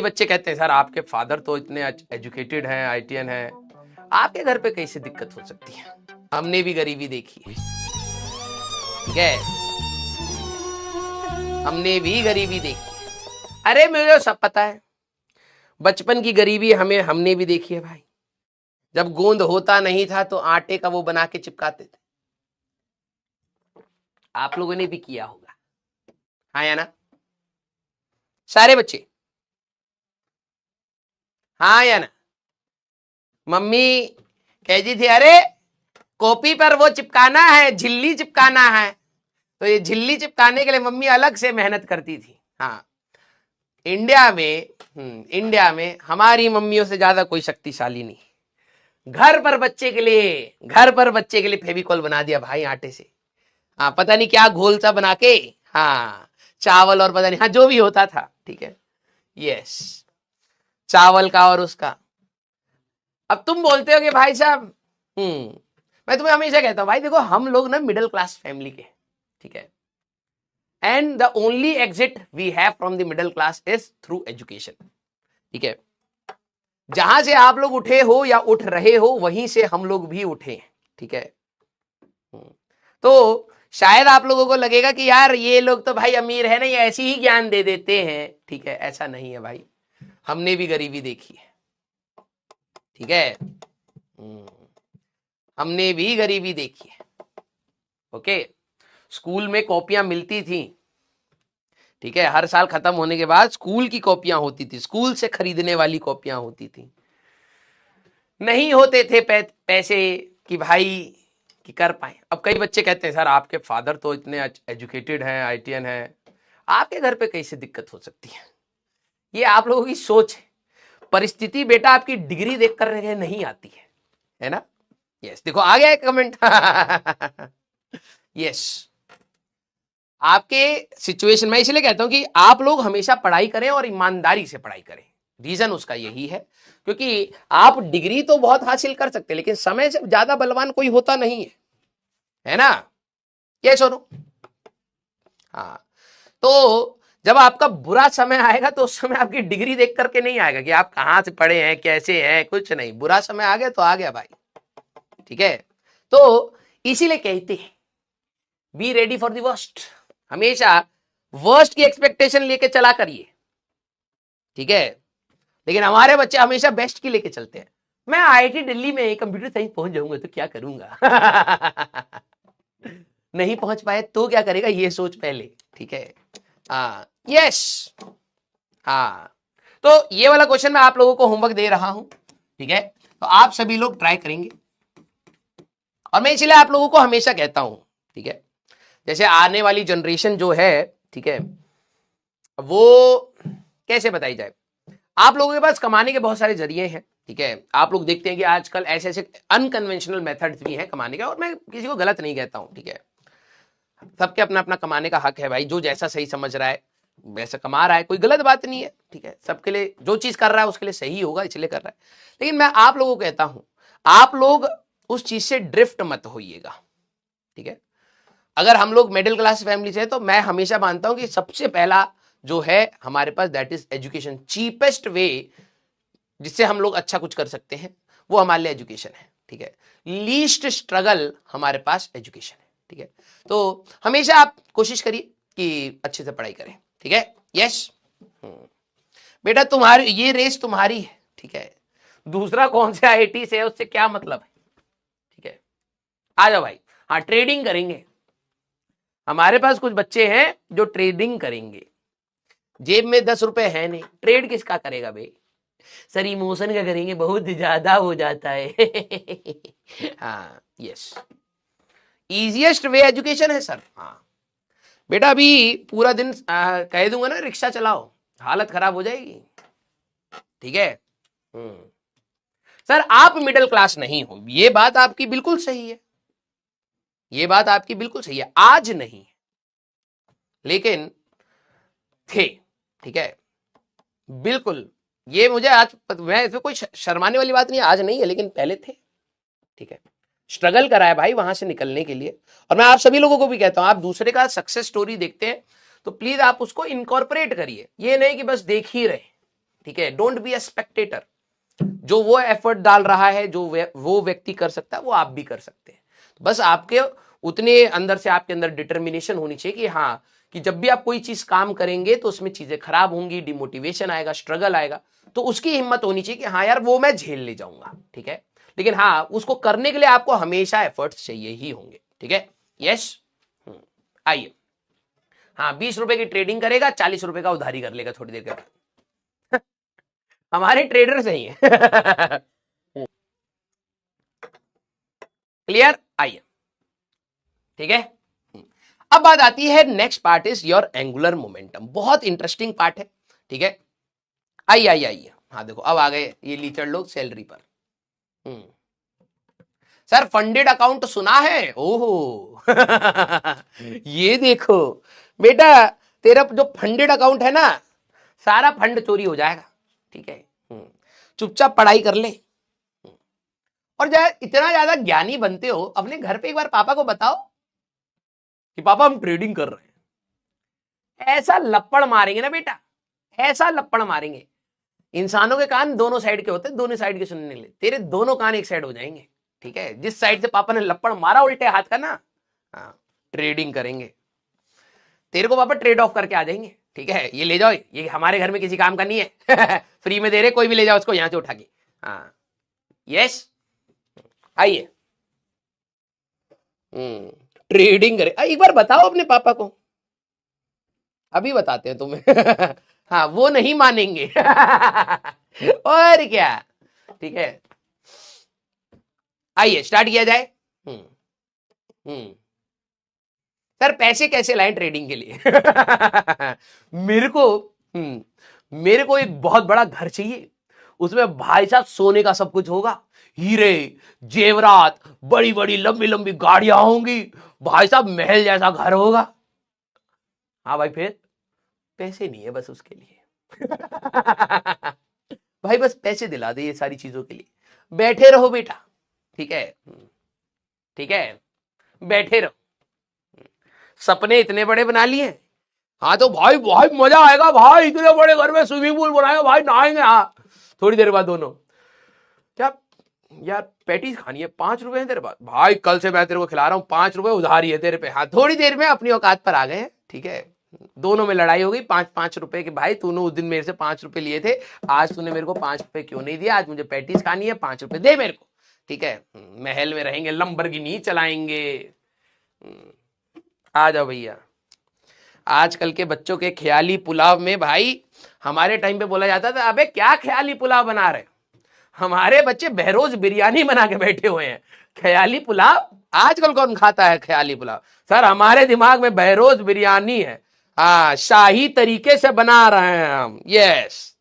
बच्चे कहते हैं सर आपके फादर तो इतने एजुकेटेड हैं, आईटीएन हैं, आपके घर पे कैसे दिक्कत हो सकती है? हमने भी गरीबी देखी है, ठीक है, हमने भी गरीबी देखी है। अरे मुझे सब पता है, बचपन की गरीबी हमने भी देखी है भाई। जब गोंद होता नहीं था तो आटे का वो बना के चिपकाते थे, आप लोगों ने भी किया होगा, हाँ या ना? सारे बच्चे, हाँ या ना? मम्मी कहती थी अरे कॉपी पर वो चिपकाना है, झिल्ली चिपकाना है, तो ये झिल्ली चिपकाने के लिए मम्मी अलग से मेहनत करती थी। हाँ, इंडिया में हमारी मम्मियों से ज्यादा कोई शक्तिशाली नहीं। घर पर बच्चे के लिए फेविकॉल बना दिया भाई आटे से। हाँ, पता नहीं क्या घोल सा बना के, हाँ चावल और पता नहीं, हाँ जो भी होता था, ठीक है, यस, चावल का और उसका। अब तुम बोलते हो कि भाई साहब, मैं तुम्हें हमेशा कहता हूं भाई देखो, हम लोग ना मिडिल क्लास फैमिली के, ठीक है, and the only exit we have from the middle class is through education, ठीक है। जहां से आप लोग उठे हो या उठ रहे हो वहीं से हम लोग भी उठे, ठीक है। तो शायद आप लोगों को लगेगा कि यार ये लोग तो भाई अमीर है ना, ये ऐसी ही ज्ञान दे देते हैं, ठीक है, ऐसा नहीं है भाई, हमने भी गरीबी देखी है, ठीक है, हमने भी गरीबी देखी है। ओके, स्कूल में कॉपियां मिलती थी, ठीक है, हर साल खत्म होने के बाद स्कूल की कॉपियां होती थी, स्कूल से खरीदने वाली कॉपियां होती थी, नहीं होते थे पैसे कि भाई कि कर पाए। अब कई बच्चे कहते हैं सर आपके फादर तो इतने एजुकेटेड हैं, आईटीएन हैं, आपके घर पे कैसे दिक्कत हो सकती है? ये आप लोगों की सोच है। परिस्थिति बेटा आपकी डिग्री देख कर नहीं आती है ना? यस, देखो आ गया एक कमेंट। यस, आपके सिचुएशन में इसलिए कहता हूं कि आप लोग हमेशा पढ़ाई करें और ईमानदारी से पढ़ाई करें। रीजन उसका यही है क्योंकि आप डिग्री तो बहुत हासिल कर सकते हैं लेकिन समय से ज्यादा बलवान कोई होता नहीं है ना? ये सुनो, हाँ, तो जब आपका बुरा समय आएगा तो उस समय आपकी डिग्री देख करके नहीं आएगा कि आप कहां से पढ़े हैं, कैसे हैं, कुछ नहीं, बुरा समय आ गया तो आ गया भाई, ठीक है। तो इसीलिए कहते हैं be ready for the worst, हमेशा वर्स्ट की एक्सपेक्टेशन लेके चला करिए, ठीक है, लेकिन हमारे बच्चे हमेशा बेस्ट की लेके चलते हैं। मैं आईआईटी दिल्ली में कंप्यूटर साइंस पहुंच जाऊंगा तो क्या करूंगा? नहीं पहुंच पाए तो क्या करेगा, ये सोच पहले, ठीक है। यस, हाँ, तो ये वाला क्वेश्चन मैं आप लोगों को होमवर्क दे रहा हूं, ठीक है, तो आप सभी लोग ट्राई करेंगे और मैं इसलिए आप लोगों को हमेशा कहता हूं, ठीक है, जैसे आने वाली जनरेशन जो है, ठीक है, वो कैसे बताई जाए, आप लोगों के पास कमाने के बहुत सारे जरिए हैं, ठीक है, आप लोग देखते हैं कि आजकल ऐसे ऐसे अनकन्वेंशनल मेथड्स भी हैं कमाने के, और मैं किसी को गलत नहीं कहता हूं, ठीक है, सबके अपना अपना कमाने का हक है भाई, जो जैसा सही समझ रहा है वैसा कमा रहा है, कोई गलत बात नहीं है, ठीक है, सबके लिए जो चीज कर रहा है उसके लिए सही होगा इसलिए कर रहा है। लेकिन मैं आप लोगों को कहता हूं आप लोग उस चीज से ड्रिफ्ट मत होइएगा, ठीक है। अगर हम लोग मिडिल क्लास फैमिली से हैं तो मैं हमेशा मानता हूं कि सबसे पहला जो है हमारे पास that is education. Cheapest way जिससे हम लोग अच्छा कुछ कर सकते हैं वो हमारे लिए एजुकेशन है, ठीक है। लीस्ट स्ट्रगल हमारे पास एजुकेशन है, ठीक है। तो हमेशा आप कोशिश करिए कि अच्छे से पढ़ाई करें, ठीक है। यस बेटा, तुम्हारी ये रेस तुम्हारी है, ठीक है, दूसरा कौन से आईआईटी से है उससे क्या मतलब है, ठीक है, आ जाओ भाई। हाँ, ट्रेडिंग करेंगे, हमारे पास कुछ बच्चे हैं जो ट्रेडिंग करेंगे, जेब में 10 रुपए है नहीं, ट्रेड किसका करेगा भाई? सर इमोशन का करेंगे, बहुत ज्यादा हो जाता है। हाँ, यस, इजिएस्ट वे एजुकेशन है सर। हाँ बेटा, अभी पूरा दिन कह दूंगा ना रिक्शा चलाओ, हालत खराब हो जाएगी, ठीक है। सर आप मिडिल क्लास नहीं हो, ये बात आपकी बिल्कुल सही है, ये बात आपकी बिल्कुल सही है, आज नहीं लेकिन थे, ठीक है, बिल्कुल, ये मुझे आज मैं इसमें कोई शर्माने वाली बात नहीं है, आज नहीं है लेकिन पहले थे, ठीक है, स्ट्रगल करा है भाई वहां से निकलने के लिए। और मैं आप सभी लोगों को भी कहता हूं आप दूसरे का सक्सेस स्टोरी देखते हैं तो प्लीज आप उसको इनकॉर्पोरेट करिए, ये नहीं कि बस देख ही रहे, ठीक है, डोंट बी अ स्पेक्टेटर। जो वो एफर्ट डाल रहा है, जो वो व्यक्ति कर सकता है, वो आप भी कर सकते हैं। बस आपके उतने अंदर से आपके अंदर डिटर्मिनेशन होनी चाहिए कि हाँ, कि जब भी आप कोई चीज काम करेंगे तो उसमें चीजें खराब होंगी, डिमोटिवेशन आएगा, स्ट्रगल आएगा, तो उसकी हिम्मत होनी चाहिए कि हाँ यार वो मैं झेल ले जाऊंगा, ठीक है। लेकिन हाँ, उसको करने के लिए आपको हमेशा एफर्ट्स चाहिए ही होंगे, ठीक है। यस, आइए। हाँ, 20 रुपए की ट्रेडिंग करेगा, 40 रुपए का उधारी कर लेगा थोड़ी देर के बाद। हमारे ट्रेडर सही है। क्लियर, आइए, ठीक है। अब बात आती है, next part is your angular momentum. बहुत इंटरेस्टिंग पार्ट है, ठीक है। आइए आइए आइए, हाँ देखो अब आ गए ये लीचड़ लोग सैलरी पर। सर फंडेड अकाउंट सुना है, ओहो। ये देखो बेटा, तेरा जो फंडेड अकाउंट है ना, सारा फंड चोरी हो जाएगा, ठीक है। चुपचाप पढ़ाई कर ले, और इतना ज्यादा ज्ञानी बनते हो, अपने घर पे एक बार पापा को बताओ कि पापा हम ट्रेडिंग कर रहे हैं। ऐसा लपड़ मारेंगे ना बेटा, ऐसा लपड़ मारेंगे। इंसानों के कान दोनों साइड के होते हैं, दोनों साइड के सुनने के लिए, तेरे दोनों कान एक साइड हो जाएंगे, ठीक है। जिस साइड से पापा ने लपड़ मारा उल्टे हाथ का ना, हाँ, ट्रेडिंग करेंगे, तेरे को पापा ट्रेड ऑफ करके आ जाएंगे, ठीक है। ये ले जाओ, ये हमारे घर में किसी काम का नहीं है। फ्री में दे रहे, कोई भी ले जाओ उसको यहां से उठा के। हाँ, यस, आइए। ट्रेडिंग करे, एक बार बताओ अपने पापा को, अभी बताते हैं तुम्हें। हाँ, वो नहीं मानेंगे। और क्या, ठीक है। आइए स्टार्ट किया जाए। सर पैसे कैसे लाएं ट्रेडिंग के लिए? मेरे को एक बहुत बड़ा घर चाहिए, उसमें भाई साहब सोने का सब कुछ होगा, हीरे जेवरात, बड़ी बड़ी लंबी लंबी गाड़ियां होंगी, भाई साहब महल जैसा घर होगा। हाँ भाई, फिर पैसे नहीं है बस उसके लिए। भाई बस पैसे दिला दे ये सारी चीजों के लिए, बैठे रहो बेटा, ठीक है, ठीक है, बैठे रहो। सपने इतने बड़े बना लिए, हाँ तो भाई भाई मजा आएगा भाई, इतने बड़े घर में स्विमिंग पूल बनाएगा भाई, नहाएंगे। हाँ, थोड़ी देर बाद दोनों, क्या यार पैटीज खानी है, 5 रुपए है तेरे पास, भाई कल से मैं तेरे को खिला रहा हूँ, 5 रुपए उधारी है तेरे पे। हाँ, थोड़ी देर में अपनी औकात पर आ गए, ठीक है। दोनों में लड़ाई हो गई, 5-5 रुपए के। भाई तूने उस दिन मेरे से 5 रुपए लिए थे, आज तूने मेरे को 5 रुपए क्यों नहीं दिया? आज मुझे पैटीज खानी है, 5 रुपए दे मेरे को, ठीक है। महल में रहेंगे, लंबरगिनी चलाएंगे। आ जाओ भैया। आजकल के बच्चों के ख्याली पुलाव में, भाई हमारे टाइम पे बोला जाता था अबे क्या ख्याली पुलाव बना रहे, हमारे बच्चे बहरोज बिरयानी बना के बैठे हुए हैं। ख्याली पुलाव आजकल कौन खाता है ख्याली पुलाव? सर हमारे दिमाग में बहरोज बिरयानी है, हाँ, शाही तरीके से बना रहे हैं हम, यस।